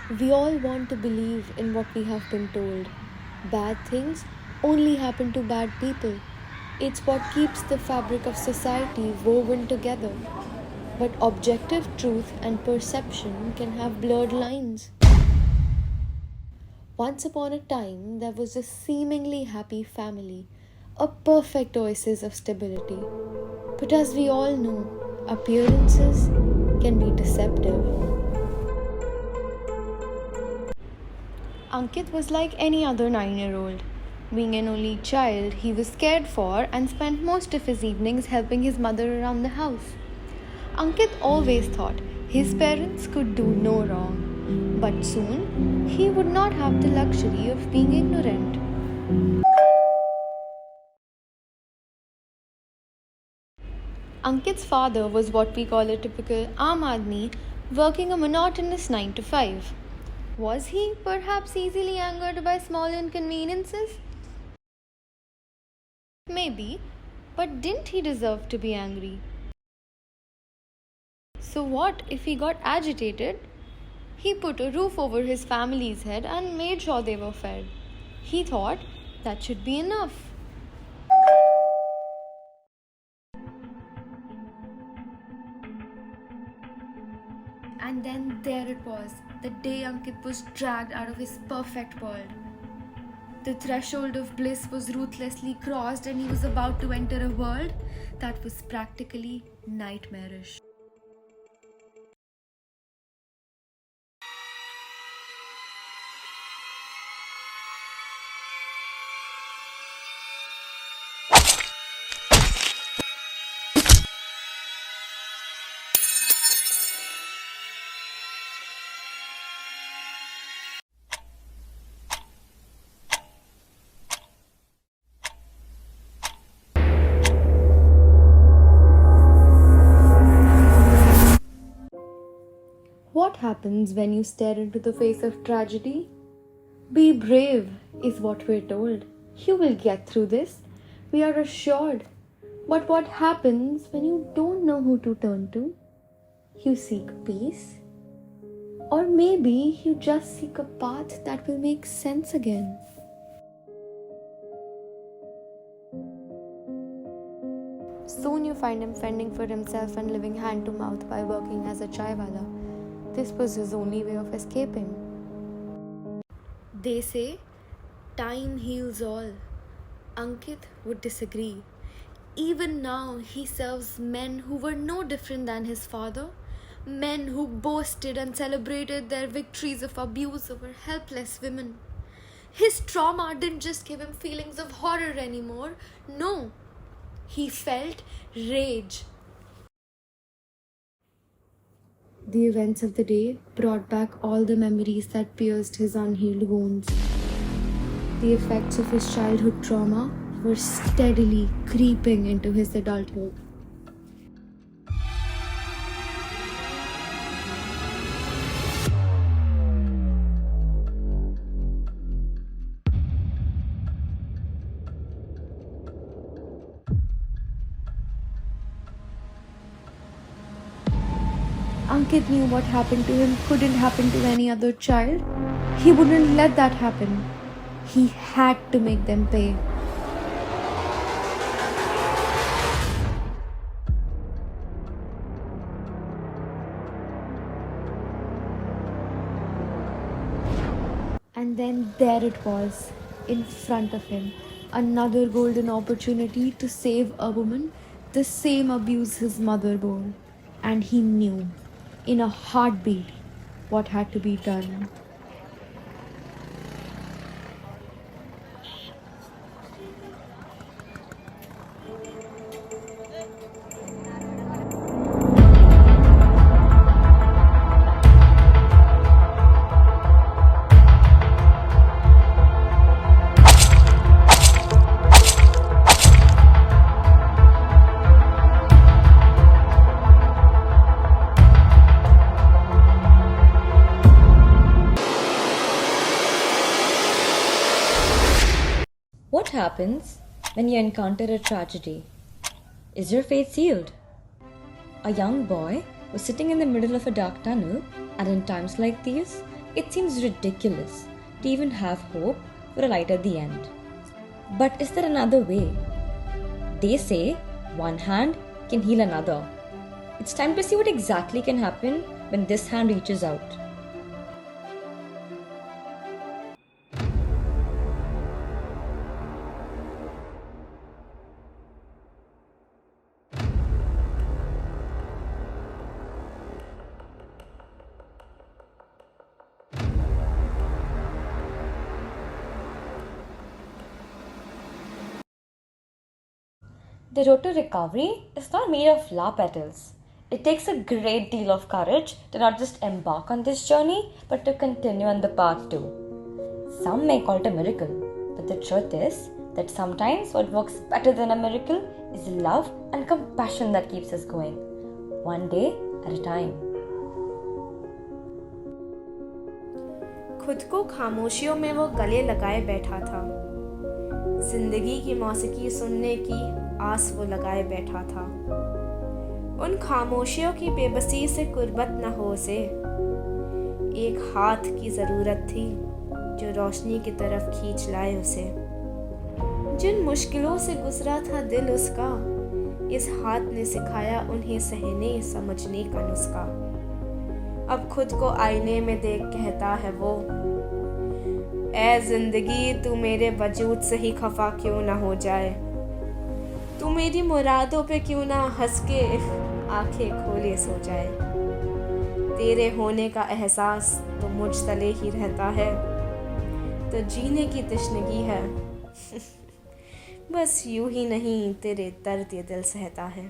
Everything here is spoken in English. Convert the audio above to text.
We all want to believe in what we have been told. Bad things only happen to bad people. It's what keeps the fabric of society woven together. But objective truth and perception can have blurred lines. Once upon a time, there was a seemingly happy family, a perfect oasis of stability. But as we all know, appearances can be deceptive. Ankit was like any other 9-year-old. Being an only child, he was cared for and spent most of his evenings helping his mother around the house. Ankit always thought his parents could do no wrong, but soon he would not have the luxury of being ignorant. Ankit's father was what we call a typical Aam Aadmi, working a monotonous 9 to 5. Was he perhaps easily angered by small inconveniences? Maybe, but didn't he deserve to be angry? So what if he got agitated? He put a roof over his family's head and made sure they were fed. He thought that should be enough. And then there it was, the day Ankit was dragged out of his perfect world. The threshold of bliss was ruthlessly crossed and he was about to enter a world that was practically nightmarish. What happens when you stare into the face of tragedy? Be brave, is what we're told. You will get through this, we are assured. But what happens when you don't know who to turn to? You seek peace? Or maybe you just seek a path that will make sense again. Soon you find him fending for himself and living hand to mouth by working as a chaiwala. This was his only way of escaping. They say, time heals all. Ankit would disagree. Even now, he serves men who were no different than his father. Men who boasted and celebrated their victories of abuse over helpless women. His trauma didn't just give him feelings of horror anymore. No, he felt rage. The events of the day brought back all the memories that pierced his unhealed wounds. The effects of his childhood trauma were steadily creeping into his adulthood. Ankit knew what happened to him couldn't happen to any other child. He wouldn't let that happen. He had to make them pay. And then there it was, in front of him, another golden opportunity to save a woman the same abuse his mother bore. And he knew, in a heartbeat, what had to be done. What happens when you encounter a tragedy? Is your fate sealed? A young boy was sitting in the middle of a dark tunnel, and in times like these, It seems ridiculous to even have hope for a light at the end. But is there another way? They say one hand can heal another. It's time to see what exactly can happen when this hand reaches out. The road to recovery is not made of flower petals. It takes a great deal of courage to not just embark on this journey, but to continue on the path too. Some may call it a miracle, but the truth is that sometimes what works better than a miracle is love and compassion that keeps us going, one day at a time. खुद को खामोशियों में वो गले लगाए बैठा था। जिंदगी की मौसीकी सुनने की आस वो लगाए बैठा था। उन खामोशियों की बेबसी से कुर्बत न हो उसे। एक हाथ की ज़रूरत थी जो रोशनी की तरफ खींच लाए उसे। जिन मुश्किलों से गुजरा था दिल उसका, इस हाथ ने सिखाया उन्हें सहने समझने का नुस्खा। अब खुद को आईने में देख कहता है वो, ऐ जिंदगी तू मेरे वजूद से ही खफा क्यों ना हो जाए, तू मेरी मुरादों पे क्यों ना हंस के आंखें खोले सो जाए। तेरे होने का एहसास तो मुझ तले ही रहता है, तो जीने की तशनगी है बस यूं ही नहीं तेरे दर्द ये दिल सहता है।